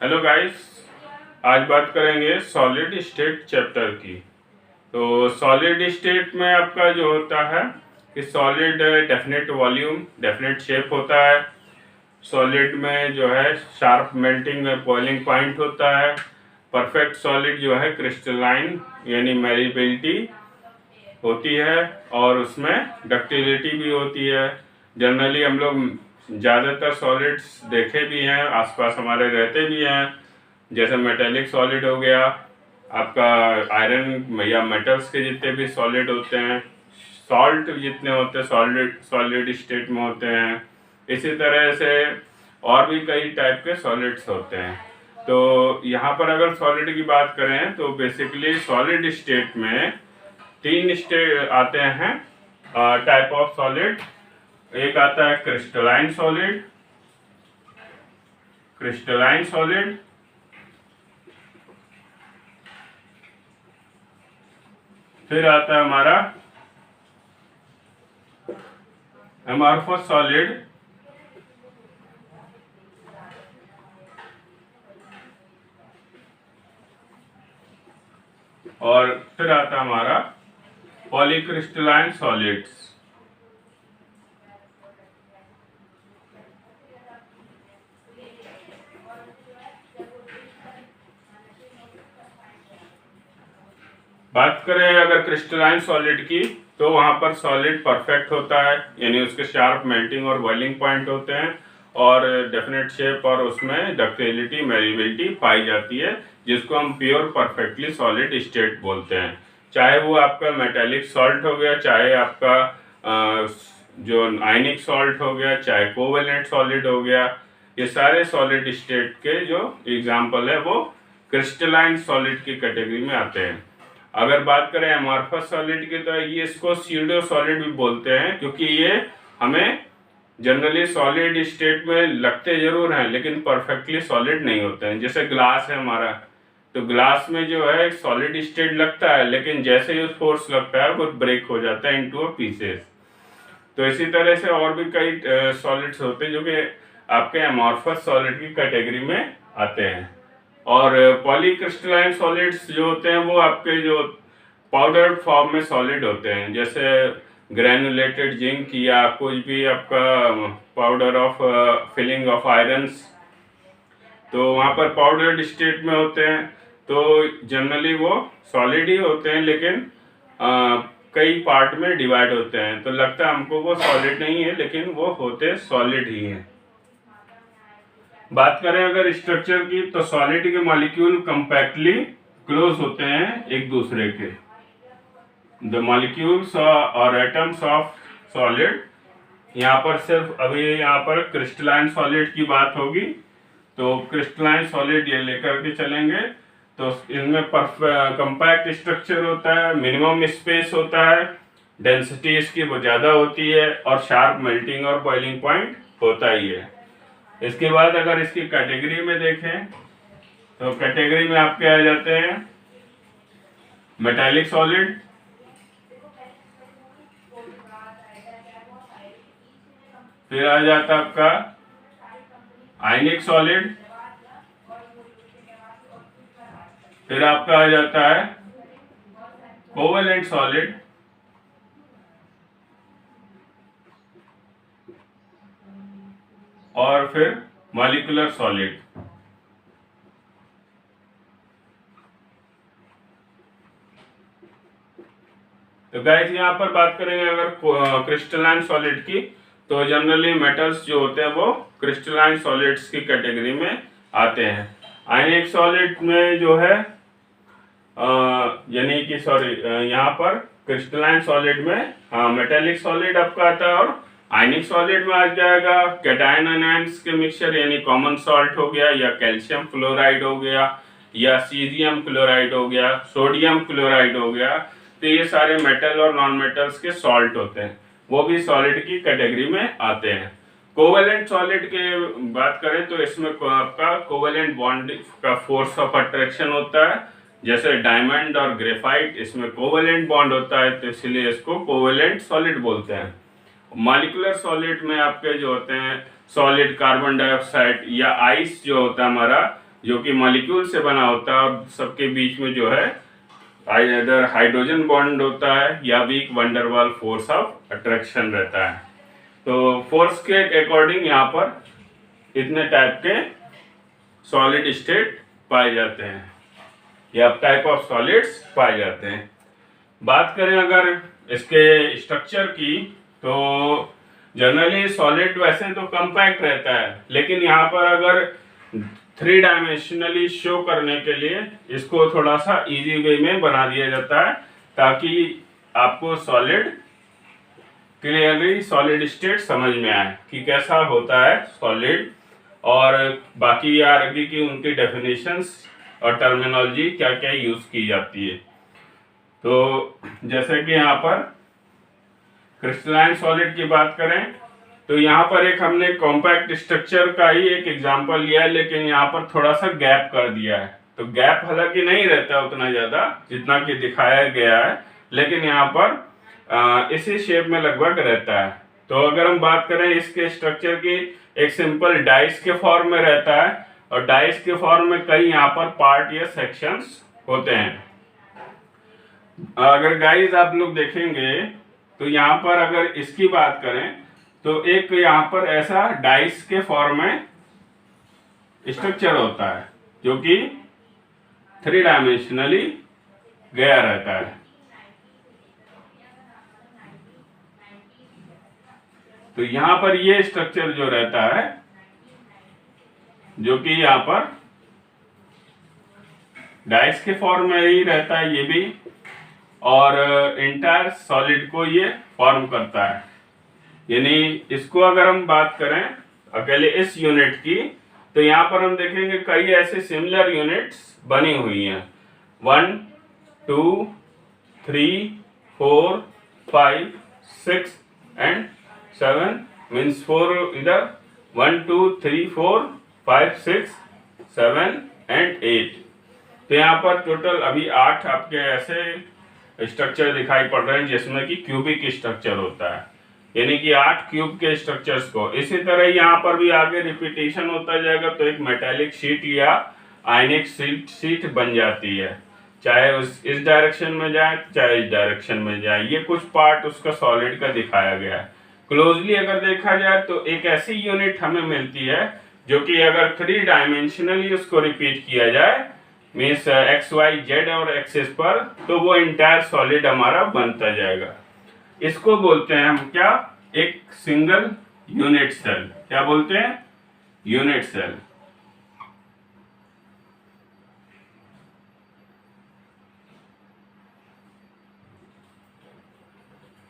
Hello guys, आज बात करेंगे सॉलिड स्टेट चैप्टर की। तो सॉलिड स्टेट में आपका जो होता है कि solid definite volume definite shape होता है। सॉलिड में जो है शार्प मेल्टिंग में बॉइलिंग पॉइंट होता है। परफेक्ट सॉलिड जो है क्रिस्टलाइन यानी मेलिबिलिटी होती है और उसमें डक्टिलिटी भी होती है। जनरली हम लोग ज़्यादातर सॉलिड्स देखे भी हैं, आसपास हमारे रहते भी हैं। जैसे मेटेलिक सॉलिड हो गया आपका, आयरन या मेटल्स के जितने भी सॉलिड होते हैं, सॉल्ट जितने होते हैं सॉलिड सॉलिड स्टेट में होते हैं। इसी तरह से और भी कई टाइप के सॉलिड्स होते हैं। तो यहाँ पर अगर सॉलिड की बात करें तो बेसिकली सॉलिड स्टेट में तीन स्टेट आते हैं, टाइप ऑफ सॉलिड। एक आता है क्रिस्टलाइन सॉलिड, क्रिस्टलाइन सॉलिड। फिर आता है हमारा एमॉर्फस सॉलिड, और फिर आता है हमारा पॉलीक्रिस्टलाइन सॉलिड्स। बात करें अगर क्रिस्टलाइन सॉलिड की तो वहां पर सॉलिड परफेक्ट होता है, यानी उसके शार्प मेल्टिंग और बॉइलिंग पॉइंट होते हैं और डेफिनेट शेप और उसमें डक्टिलिटी मेलिबिलिटी पाई जाती है, जिसको हम प्योर परफेक्टली सॉलिड स्टेट बोलते हैं। चाहे वो आपका मेटेलिक सॉल्ट हो गया, चाहे आपका जो आयनिक सॉल्ट हो गया, चाहे कोवेलेंट सॉलिड हो गया, ये सारे सॉलिड स्टेट के जो एग्जाम्पल है वो क्रिस्टलाइन सॉलिड की कैटेगरी में आते हैं। अगर बात करें एमॉर्फस सॉलिड की तो ये इसको स्यूडो सॉलिड भी बोलते हैं, क्योंकि ये हमें जनरली सॉलिड स्टेट में लगते जरूर हैं लेकिन परफेक्टली सॉलिड नहीं होते हैं। जैसे ग्लास है हमारा, तो ग्लास में जो है एक सॉलिड स्टेट लगता है लेकिन जैसे ही उस फोर्स लगता है वो ब्रेक हो जाता है इनटू अ पीसेस। तो इसी तरह से और भी कई सॉलिड्स होते हैं जो कि आपके एमॉर्फस सॉलिड की कैटेगरी में आते हैं। और पॉलीक्रिस्टलाइन सॉलिड्स जो होते हैं वो आपके जो पाउडर फॉर्म में सॉलिड होते हैं, जैसे ग्रैनुलेटेड जिंक या कुछ भी आपका powder of filling of irons, तो वहाँ पर पाउडर्ड स्टेट में होते हैं। तो जनरली वो सॉलिड ही होते हैं लेकिन कई पार्ट में डिवाइड होते हैं, तो लगता है हमको वो सॉलिड नहीं है लेकिन वो होते सॉलिड ही हैं। बात करें अगर स्ट्रक्चर की तो सॉलिड के मॉलिक्यूल कंपैक्टली क्लोज होते हैं एक दूसरे के। द मॉलिक्यूल्स और एटम्स ऑफ सॉलिड, यहाँ पर सिर्फ अभी यहाँ पर क्रिस्टलाइन सॉलिड की बात होगी, तो क्रिस्टलाइन सॉलिड ये लेकर के चलेंगे। तो इनमें कंपैक्ट स्ट्रक्चर होता है, मिनिमम स्पेस होता है, डेंसिटी इसकी बहुत ज़्यादा होती है और शार्प मेल्टिंग और बॉइलिंग पॉइंट होता ही है। इसके बाद अगर इसकी कैटेगरी में देखें तो कैटेगरी में आपके आ जाते हैं मेटालिक सॉलिड, फिर आ जाता आपका आयनिक सॉलिड, फिर आपका आ जाता है कोवेलेंट सॉलिड, और फिर मॉलिक्यूलर सॉलिड। तो गाइस यहाँ पर बात करेंगे अगर क्रिस्टलाइन सॉलिड की, तो जनरली मेटल्स जो होते हैं वो क्रिस्टलाइन सॉलिड्स की कैटेगरी में आते हैं। आयनिक सॉलिड में जो है यानी कि सॉरी यहाँ पर क्रिस्टलाइन सॉलिड में मेटेलिक सॉलिड आपका आता है, और आयनिक सॉलिड में आ जाएगा कैटायन आयन्स के मिक्सचर, यानी कॉमन सॉल्ट हो गया या कैल्शियम क्लोराइड हो गया या सीजियम क्लोराइड हो गया, सोडियम क्लोराइड हो गया। तो ये सारे मेटल और नॉन मेटल्स के सॉल्ट होते हैं, वो भी सॉलिड की कैटेगरी में आते हैं। कोवेलेंट सॉलिड के बात करें तो इसमें आपका कोवेलेंट बॉन्ड का फोर्स ऑफ अट्रैक्शन होता है, जैसे डायमंड और ग्रेफाइट, इसमें कोवेलेंट बॉन्ड होता है तो इसलिए इसको कोवेलेंट सॉलिड बोलते हैं। मॉलिक्यूलर सॉलिड में आपके जो होते हैं सॉलिड कार्बन डाइऑक्साइड या आइस जो होता है हमारा, जो कि मॉलिक्यूल से बना होता है और सबके बीच में जो है इधर हाइड्रोजन बॉन्ड होता है या weak van der Waals force of attraction रहता है। तो फोर्स के अकॉर्डिंग यहाँ पर इतने टाइप के सॉलिड स्टेट पाए जाते हैं या टाइप ऑफ सॉलिड्स पाए जाते हैं। बात करें अगर इसके स्ट्रक्चर की, तो जनरली सॉलिड वैसे तो कम्पैक्ट रहता है, लेकिन यहाँ पर अगर 3 डायमेंशनली शो करने के लिए इसको थोड़ा सा इजी वे में बना दिया जाता है ताकि आपको सॉलिड क्लियरली सॉलिड स्टेट समझ में आए कि कैसा होता है सॉलिड, और बाकी आगे की उनकी डेफिनेशंस और टर्मिनोलॉजी क्या क्या यूज की जाती है। तो जैसे कि यहाँ पर क्रिस्टलाइन सॉलिड की बात करें तो यहाँ पर एक हमने कॉम्पैक्ट स्ट्रक्चर का ही एक एग्जांपल लिया है, लेकिन यहाँ पर थोड़ा सा गैप कर दिया है। तो गैप हालांकि नहीं रहता उतना ज़्यादा जितना कि दिखाया गया है, लेकिन यहाँ पर इसी शेप में लगभग रहता है। तो अगर हम बात करें इसके स्ट्रक्चर की, एक सिंपल डाइस के फॉर्म में रहता है और डाइस के फॉर्म में कई यहाँ पर पार्ट या सेक्शंस होते हैं। अगर गाइस आप लोग देखेंगे तो यहाँ पर अगर इसकी बात करें तो एक यहाँ पर ऐसा डाइस के फॉर्म में स्ट्रक्चर होता है जो कि 3 डायमेंशनली गया रहता है। तो यहाँ पर ये स्ट्रक्चर जो रहता है, जो कि यहाँ पर डाइस के फॉर्म में ही रहता है ये भी, और इंटायर सॉलिड को ये फॉर्म करता है। यानी इसको अगर हम बात करें अकेले इस यूनिट की, तो यहाँ पर हम देखेंगे कई ऐसे सिमिलर यूनिट्स बनी हुई हैं। 1 2 3 4 5 6 एंड 7 मीन्स 4 इधर 1 2 3 4 5 6 7 एंड 8। तो यहाँ पर टोटल अभी 8 आपके ऐसे स्ट्रक्चर दिखाई पड़ रहे हैं जिसमें कि क्यूबिक स्ट्रक्चर होता है, यानी कि 8 क्यूब के स्ट्रक्चर्स को। इसी तरह यहाँ पर भी आगे रिपीटेशन होता जाएगा तो एक मेटालिक शीट या आयनिक शीट बन जाती है, चाहे इस डायरेक्शन में जाए चाहे इस डायरेक्शन में जाए। ये कुछ पार्ट उसका सॉलिड का दिखाया गया है। क्लोजली अगर देखा जाए तो एक ऐसी यूनिट हमें मिलती है जो कि अगर 3 डायमेंशनली उसको रिपीट किया जाए मीन्स एक्स वाई जेड और एक्सिस पर, तो वो इंटायर सॉलिड हमारा बनता जाएगा। इसको बोलते हैं हम क्या, एक सिंगल यूनिट सेल। क्या बोलते हैं? Unit cell.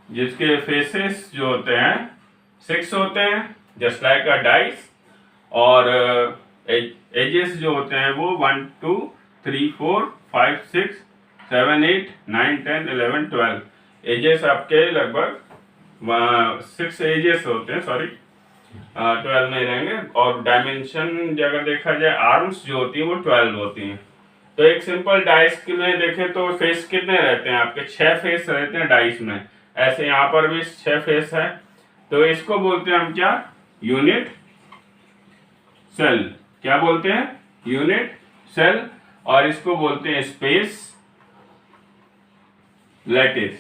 जिसके फेसेस जो होते हैं 6 होते हैं जस्ट लाइक अ डाइस, और एजेस जो होते हैं वो 1 2 3 4 5 6 7 8 9 10 11 12 एजेस आपके लगभग 6 एजेस होते हैं, सॉरी 12 नहीं रहेंगे। और डायमेंशन अगर देखा जाए आर्म्स जो होती हैं वो 12 होती हैं। तो एक सिंपल डाइस में देखें तो फेस कितने रहते हैं आपके? 6 फेस रहते हैं डाइस में। ऐसे यहाँ पर भी 6 फेस है। तो इसको बोलते हैं हम क्या? Unit cell. क्या बोलते हैं? Unit cell. और इसको बोलते हैं स्पेस लैटिस।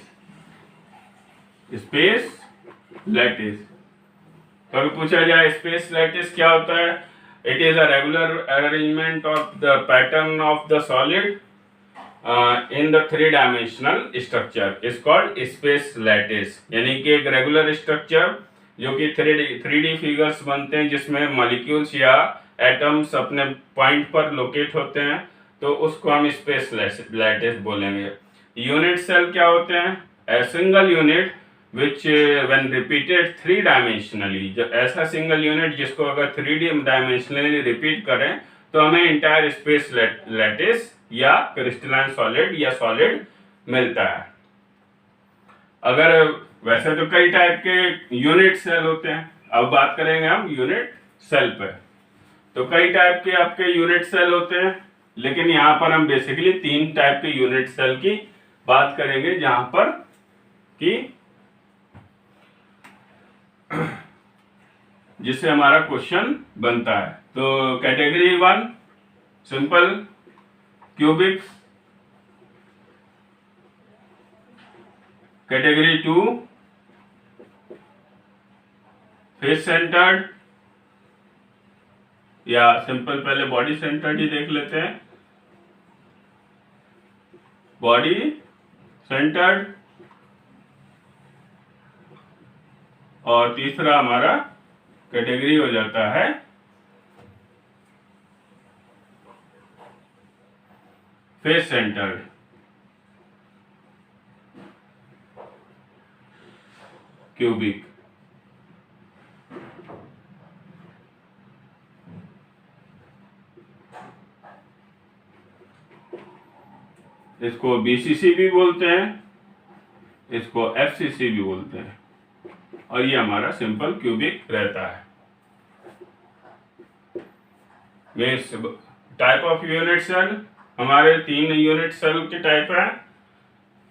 Space lattice. तो अगर पूछा जाए स्पेस लैटिस क्या होता है, it is a regular arrangement of the pattern of the solid in the 3 dimensional structure is called space lattice. यानी कि एक रेगुलर स्ट्रक्चर जो कि 3D फिगर्स बनते हैं जिसमें मॉलिक्यूल्स या एटम्स अपने पॉइंट पर लोकेट होते हैं, तो उसको हम स्पेस लैटिस बोलेंगे। यूनिट सेल क्या होते हैं? A single unit which when repeated 3 dimensionally. जब ऐसा सिंगल यूनिट जिसको अगर 3D डायमेंशनली रिपीट करें तो हमें इंटायर स्पेस लैटिस या क्रिस्टलाइन सॉलिड या सॉलिड मिलता है। अगर वैसे तो कई टाइप के यूनिट सेल होते हैं, अब बात करेंगे हम यूनिट सेल पे। तो कई टाइप के आपके यूनिट सेल होते हैं, लेकिन यहाँ पर हम बेसिकली 3 टाइप के यूनिट सेल की बात करेंगे जहां पर कि जिससे हमारा क्वेश्चन बनता है। तो category 1 simple cubic, category 2 face centred, या सिंपल पहले बॉडी सेंटर्ड ही देख लेते हैं। बॉडी सेंटर्ड, और तीसरा हमारा कैटेगरी हो जाता है फेस सेंटर्ड। क्यूबिक, इसको बीसीसी भी बोलते हैं, इसको एफसीसी भी बोलते हैं, और ये हमारा सिंपल क्यूबिक रहता है। टाइप ऑफ यूनिट सेल, हमारे 3 यूनिट सेल के टाइप हैं।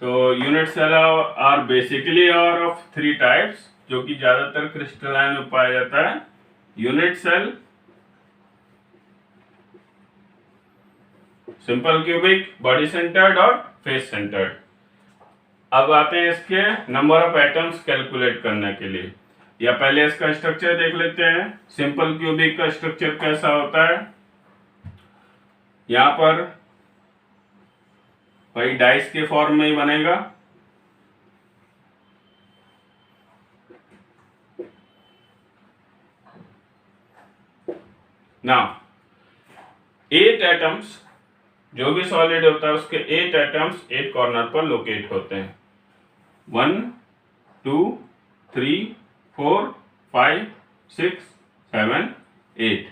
तो unit cell are basically are of 3 types, जो कि ज्यादातर क्रिस्टलाइन में पाया जाता है। Unit cell, simple cubic, body centred और फेस सेंटर्ड। अब आते हैं इसके नंबर ऑफ एटम्स कैलकुलेट करने के लिए, या पहले इसका स्ट्रक्चर देख लेते हैं। सिंपल क्यूबिक का स्ट्रक्चर कैसा होता है? यहां पर भाई डाइस के फॉर्म में ही बनेगा। नाउ 8 एटम्स, जो भी सॉलिड होता है उसके 8 एटम्स 8 कॉर्नर पर लोकेट होते हैं। 1 2 3 4 5 6 7 8।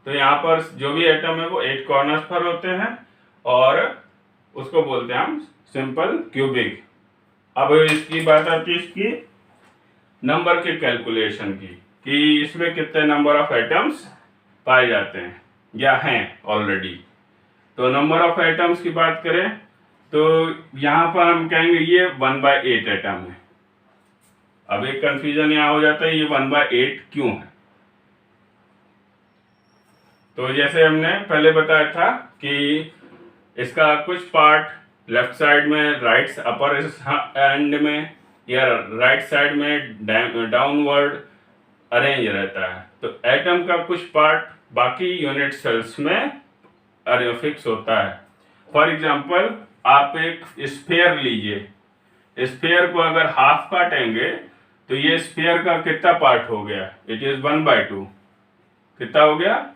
तो यहाँ पर जो भी एटम है वो 8 कॉर्नर्स पर होते हैं, और उसको बोलते हैं हम सिंपल क्यूबिक। अब इसकी बात आती है इसकी नंबर के कैलकुलेशन की, कि इसमें कितने नंबर ऑफ एटम्स पाए जाते हैं या हैं ऑलरेडी। तो नंबर ऑफ एटम्स की बात करें तो यहां पर हम कहेंगे ये 1/8 एटम है। अब एक कंफ्यूजन यहां हो जाता है, ये 1/8 क्यों है? तो जैसे हमने पहले बताया था कि इसका कुछ पार्ट लेफ्ट साइड में, राइट अपर एंड में, या राइट साइड में डाउनवर्ड अरेंज रहता है। तो एटम का कुछ पार्ट बाकी यूनिट सेल्स में फिक्स होता है। फॉर एग्जाम्पल, आप एक स्फीयर लीजिए, स्फीयर को अगर हाफ काटेंगे तो ये स्फीयर का कितना पार्ट हो गया? It is 1/2। कितना हो गया?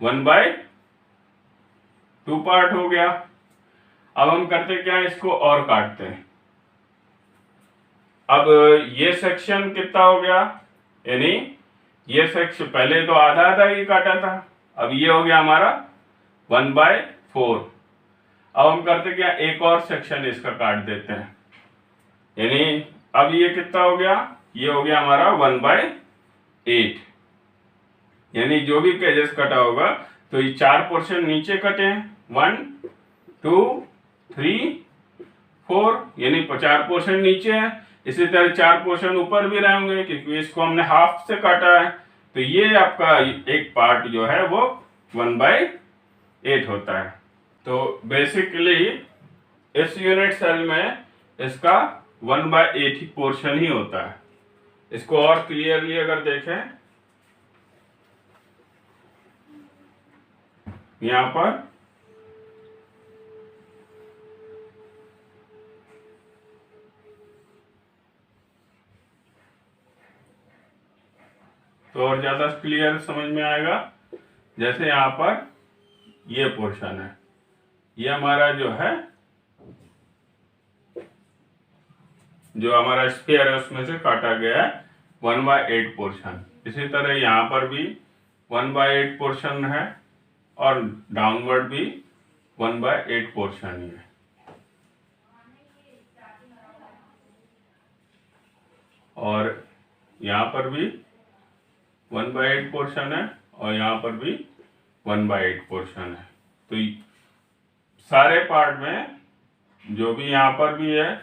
1/2 पार्ट हो गया। अब हम करते क्या है, इसको और काटते हैं। अब ये सेक्शन कितना हो गया? यानी ये सेक्शन पहले तो आधा आधा ही काटा था, अब ये हो गया हमारा 1/4। अब हम करते क्या, एक और सेक्शन इसका काट देते हैं। यानी अब ये कितना हो गया? ये हो गया हमारा 1/8। यानी जो भी पेजेस कटा होगा तो ये 4 पोर्शन नीचे कटे हैं, 1 2 3 4, यानी 4 पोर्शन नीचे है। इसी तरह 4 पोर्शन ऊपर भी रहेंगे, क्योंकि इसको हमने हाफ से काटा है। तो ये आपका एक पार्ट जो है वो 1/8 होता है। तो बेसिकली इस यूनिट सेल में इसका 1/8 ही पोर्शन ही होता है। इसको और क्लियरली अगर देखें, यहां पर तो और ज्यादा क्लियर समझ में आएगा। जैसे यहां पर ये पोर्शन है, ये हमारा जो है, जो हमारा स्फीयर है उसमें से काटा गया है 1/8 पोर्शन। इसी तरह यहां पर भी 1/8 पोर्शन है, और डाउनवर्ड भी 1/8 पोर्शन ही है। और यहाँ पर भी 1/8 पोर्शन है, और यहाँ पर भी 1/8 पोर्शन है। तो सारे पार्ट में जो भी यहाँ पर भी है,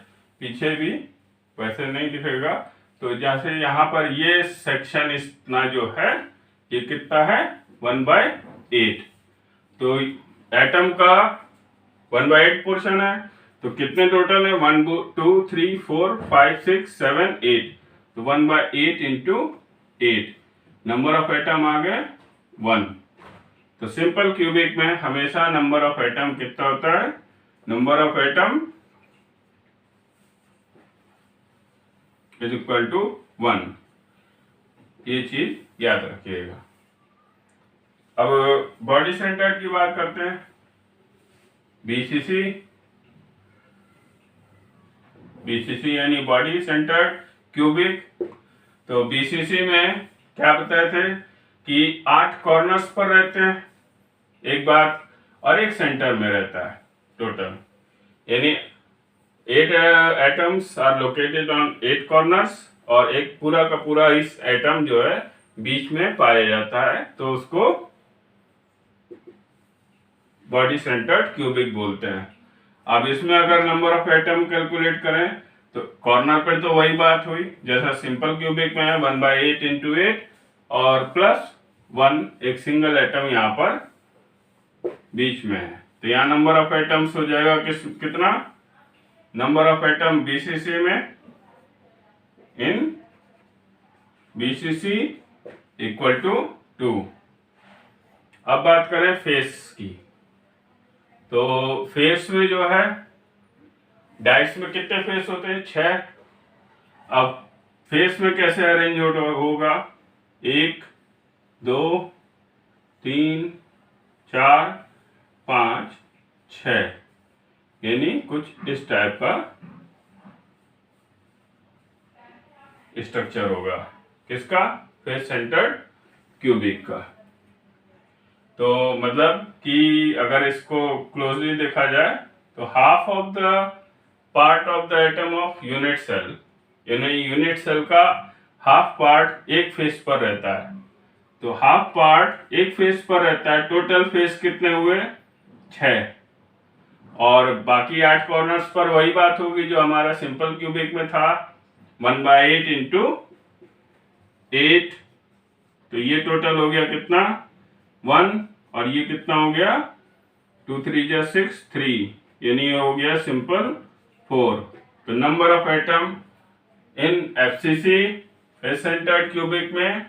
पीछे भी वैसे नहीं दिखेगा। तो जैसे यहाँ पर ये सेक्शन इतना जो है, ये कितना है? 1/8। तो एटम का 1/8 पोर्शन है, तो कितने टोटल है? 1 2 3 4 5 6 7 8, तो 1/8 इंटू 8, नंबर ऑफ एटम आ गए 1। तो सिंपल क्यूबिक में हमेशा नंबर ऑफ एटम कितना होता है? Number of atom is equal to 1। ये चीज याद रखिएगा। अब बॉडी सेंटर की बात करते हैं। बीसीसी यानी बॉडी सेंटर क्यूबिक। तो बीसीसी में क्या बताए थे कि 8 कॉर्नर्स पर रहते हैं एक बात, और एक सेंटर में रहता है टोटल, यानी 8 atoms are located on 8 corners, और एक पूरा का पूरा इस एटम जो है बीच में पाया जाता है, तो उसको बॉडी सेंटर्ड क्यूबिक बोलते हैं। अब इसमें अगर नंबर ऑफ एटम कैलकुलेट करें तो कॉर्नर पे तो वही बात हुई जैसा सिंपल क्यूबिक में है, 1/8 इंटू 8 और प्लस 1 एक सिंगल एटम यहाँ पर बीच में है, तो यहाँ नंबर ऑफ एटम्स हो जाएगा कितना? नंबर ऑफ एटम बीसीसी में इन बीसीसी इक्वल टू 2। अब बात करें फेस की, तो फेस में जो है डाइस में कितने फेस होते हैं? 6। अब फेस में कैसे अरेंज होगा? 1 2 3 4 5 6, यानी कुछ इस टाइप का स्ट्रक्चर होगा। किसका? फेस सेंटर्ड क्यूबिक का। तो मतलब कि अगर इसको क्लोजली देखा जाए तो half of the part of the atom of unit cell, यानी यूनिट सेल का हाफ पार्ट एक फेस पर रहता है, तो हाफ पार्ट एक फेस पर रहता है। टोटल फेस कितने हुए? 6, और बाकी 8 कॉर्नर्स पर वही बात होगी जो हमारा सिंपल क्यूबिक में था, 1/8 इंटू 8, तो ये टोटल हो गया कितना? 1, और ये कितना हो गया? 2 3 जा 6 3, यानी हो गया सिंपल 4। तो number of atom in FCC face centred cubic में,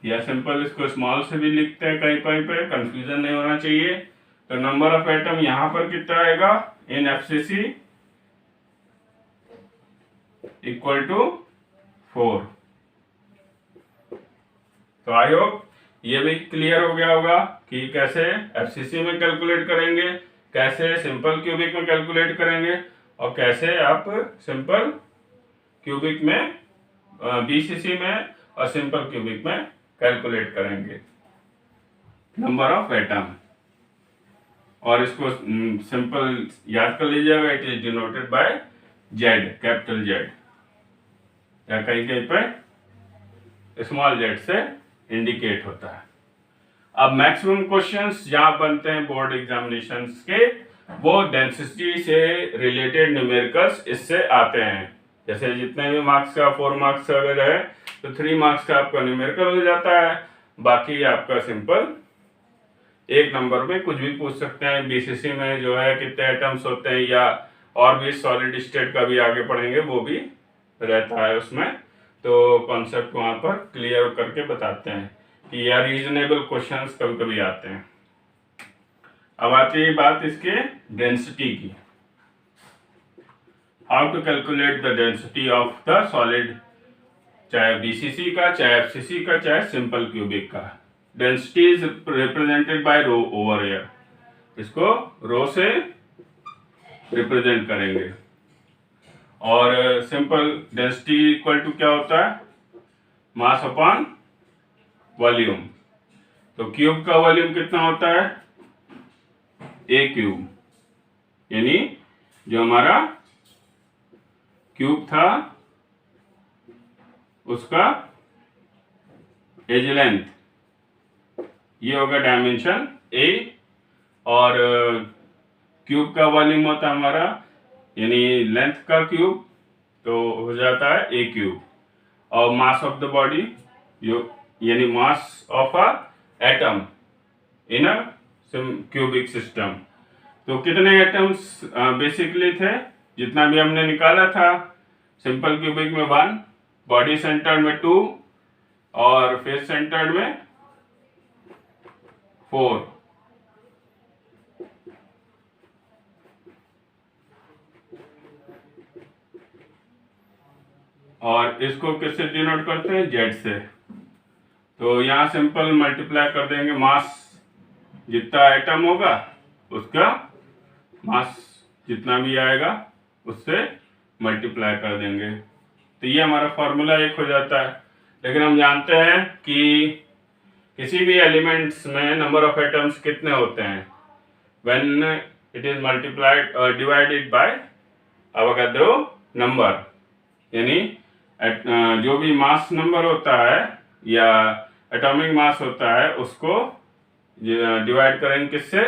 या सिंपल इसको स्मॉल से भी लिखते हैं, कहीं कहीं पे कंफ्यूजन नहीं होना चाहिए। तो नंबर ऑफ एटम यहां पर कितना आएगा इन एफसीसी? Equal to 4। तो आई होप ये भी क्लियर हो गया होगा कि कैसे एफसीसी में कैलकुलेट करेंगे, कैसे सिंपल क्यूबिक में कैलकुलेट करेंगे, और कैसे आप सिंपल क्यूबिक में बीसीसी में और सिंपल क्यूबिक में कैलकुलेट करेंगे नंबर ऑफ एटम। और इसको सिंपल याद कर लीजिएगा, it is denoted by Z, capital Z, या कहीं कहीं पर स्मॉल जेड से इंडिकेट होता है। अब मैक्सिमम क्वेश्चंस जहां बनते हैं बोर्ड एग्जामिनेशंस के, वो डेंसिटी से रिलेटेड न्यूमेरिकल्स इससे आते हैं। जैसे जितने भी मार्क्स का 4 मार्क्स का अगर है तो 3 मार्क्स का आपका न्यूमेरिकल हो जाता है, बाकी आपका सिंपल 1 नंबर में कुछ भी पूछ सकते हैं। बीसीसी में जो है कितने एटम्स होते हैं, या और भी सॉलिड स्टेट का भी आगे पढ़ेंगे, वो भी रहता है उसमें, तो कॉन्सेप्ट वहां पर क्लियर करके बताते हैं कि यार रीजनेबल क्वेश्चंस कभी कभी आते हैं। अब आती है बात इसके डेंसिटी की। How to calculate the density of the solid, चाहे बीसीसी का, चाहे एफसीसी का, चाहे सिंपल क्यूबिक का। Density is represented by rho over here, इसको रो से रिप्रेजेंट करेंगे। और सिंपल डेंसिटी इक्वल टू क्या होता है? Mass upon volume. तो क्यूब का वॉल्यूम कितना होता है? ए क्यूब, यानी जो हमारा क्यूब था उसका एज लेंथ, ये होगा डायमेंशन ए, और क्यूब का वॉल्यूम होता है हमारा, यानी लेंथ का क्यूब, तो हो जाता है ए क्यूब। और मास ऑफ द बॉडी, जो यानी mass of a atom in a cubic system. तो कितने एटम्स बेसिकली थे, जितना भी हमने निकाला था, सिंपल क्यूबिक में 1, बॉडी सेंटर्ड में 2 और फेस सेंटर्ड में 4। और इसको किससे डिनोट करते हैं, जेड से। तो यहाँ सिंपल मल्टीप्लाई कर देंगे, मास जितना एटम होगा उसका मास जितना भी आएगा उससे मल्टीप्लाई कर देंगे। तो ये हमारा फॉर्मूला एक हो जाता है। लेकिन हम जानते हैं कि किसी भी एलिमेंट्स में नंबर ऑफ एटम्स कितने होते हैं, when it is multiplied divided by Avogadro number, यानी जो भी मास नंबर होता है या एटॉमिक मास होता है उसको डिवाइड करेंगे किससे,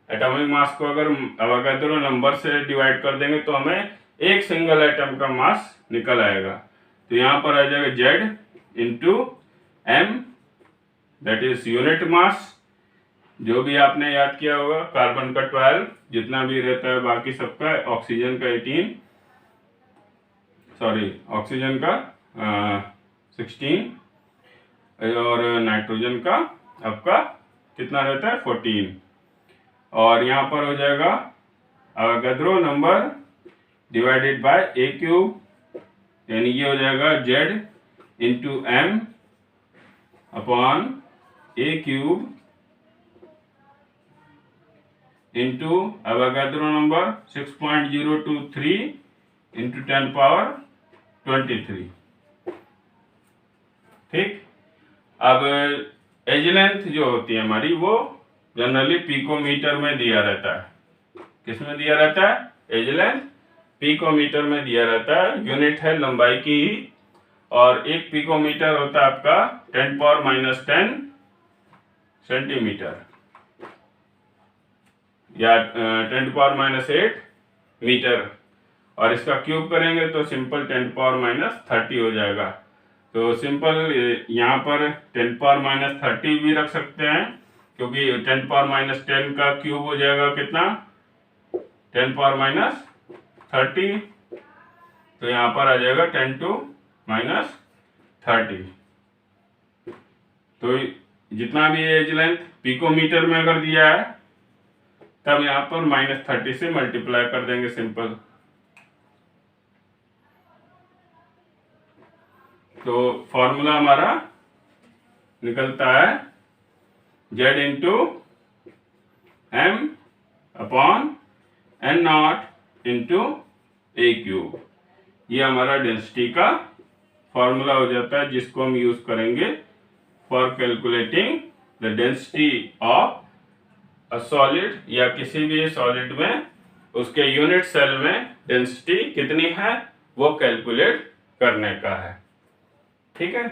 एटॉमिक मास को अगर अवोगाद्रो नंबर से डिवाइड कर देंगे तो हमें एक सिंगल एटम का मास निकल आएगा। तो यहाँ पर आ जाएगा Z into M, that is unit mass. जो भी आपने याद किया होगा, कार्बन का 12 जितना भी रहता है, बाकी सबका, ऑक्सीजन का 18, सॉरी ऑक्सीजन का 16 और नाइट्रोजन का आपका कितना रहता है, 14। और यहाँ पर हो जाएगा Avogadro number divided by A cube, यानी ये हो जाएगा Z into M upon A cube into Avogadro number 6.023 into 10 power 23। ठीक। अब एज लेंथ जो होती है हमारी, वो जनरली पिकोमीटर में दिया रहता है। किस में दिया रहता है, एज लेंथ पिकोमीटर में दिया रहता है, यूनिट है लंबाई की ही। और एक पिकोमीटर होता है आपका 10⁻⁻10 सेंटीमीटर या 10⁻⁸ मीटर। और इसका क्यूब करेंगे तो सिंपल 10⁻⁻30 हो जाएगा। तो सिंपल यहाँ पर 10⁻⁻30 भी रख सकते हैं, क्योंकि 10⁻⁻10 का क्यूब हो जाएगा कितना, 10⁻⁻30। तो यहाँ पर आ जाएगा 10⁻⁻30। तो जितना भी एज लेंथ पिकोमीटर में अगर दिया है, तब यहाँ पर -30 से मल्टीप्लाई कर देंगे सिंपल। तो फॉर्मूला हमारा निकलता है Z into M upon N naught into a cube. ये हमारा डेंसिटी का फॉर्मूला हो जाता है, जिसको हम यूज करेंगे for calculating the density of a solid, या किसी भी सॉलिड में उसके यूनिट सेल में डेंसिटी कितनी है वो कैलकुलेट करने का है। ठीक है।